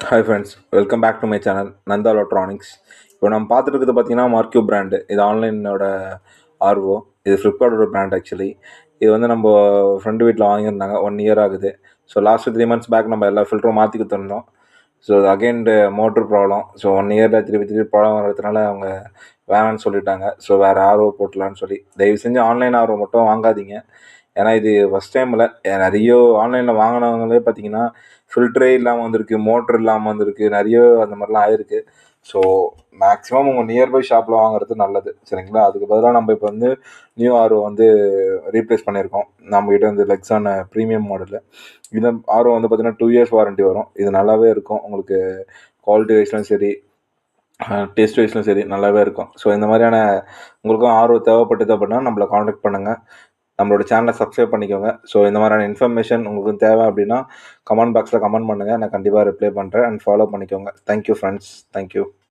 Hi friends, welcome back to my channel Nanda electronics. இப்போ நம்ம பார்த்துட்டு இருக்கிறது பார்த்தீங்கன்னா மார்க்யூ பிராண்டு. இது ஆன்லைனோட ஆர்வோ. இது ஃப்ளிப்கார்ட்டோட பிராண்ட் ஆக்சுவலி. இது வந்து நம்ம ஃப்ரெண்டு வீட்டில் வாங்கியிருந்தாங்க. 1 இயர் ஆகுது. ஸோ லாஸ்ட் 3 months பேக் நம்ம எல்லா ஃபில்டரும் மாற்றி கொடுத்துருந்தோம். So again motor problem. So 1 இயரில் திருப்பி திருப்பி ப்ராப்ளம் வர்றதுனால அவங்க வேணான்னு சொல்லிட்டாங்க. ஸோ வேறு ஆர்வோ போட்டலான்னு சொல்லி தயவு செஞ்சு ஆன்லைன் ஆர்வோ மட்டும் வாங்காதீங்க. ஏன்னா இது ஃபஸ்ட் டைமில் நிறைய ஆன்லைனில் வாங்கினவங்களே பார்த்தீங்கன்னா ஃபில்டரே இல்லாமல் வந்திருக்கு, மோட்ரு இல்லாமல் வந்திருக்கு, நிறைய அந்த மாதிரிலாம் ஆயிருக்கு. ஸோ மேக்ஸிமம் உங்கள் நியர்பை ஷாப்பில் வாங்குறது நல்லது, சரிங்களா? அதுக்கு பதிலாக நம்ம இப்போ வந்து நியூ ஆர்ஓ வந்து ரீப்ளேஸ் பண்ணியிருக்கோம். நம்மகிட்ட வந்து லெக்ஸான ப்ரீமியம் மாடலு. இந்த ஆர்ஓ வந்து பார்த்தீங்கன்னா 2 years வாரண்டி வரும். இது நல்லாவே இருக்கும் உங்களுக்கு. குவாலிட்டி வைஸ்லையும் சரி, டேஸ்ட் வைஸ்லையும் சரி நல்லாவே இருக்கும். ஸோ இந்த மாதிரியான உங்களுக்கும் ஆர்வம் தேவைப்பட்டது அப்படின்னா நம்மளை காண்டாக்ட் பண்ணுங்கள். நம்மளோட சேனலை சப்ஸ்கிரைப் பண்ணிக்கோங்க. ஸோ இந்த மாதிரியான இன்ஃபர்மேஷன் உங்களுக்கு தேவை அப்படின்னா கமெண்ட் பாக்ஸில் கமெண்ட் பண்ணுங்கள். நான் கண்டிப்பாக ரிப்ளை பண்ணுறேன். அண்ட் ஃபாலோ பண்ணிக்கோங்க. Thank you friends. தேங்க்யூ.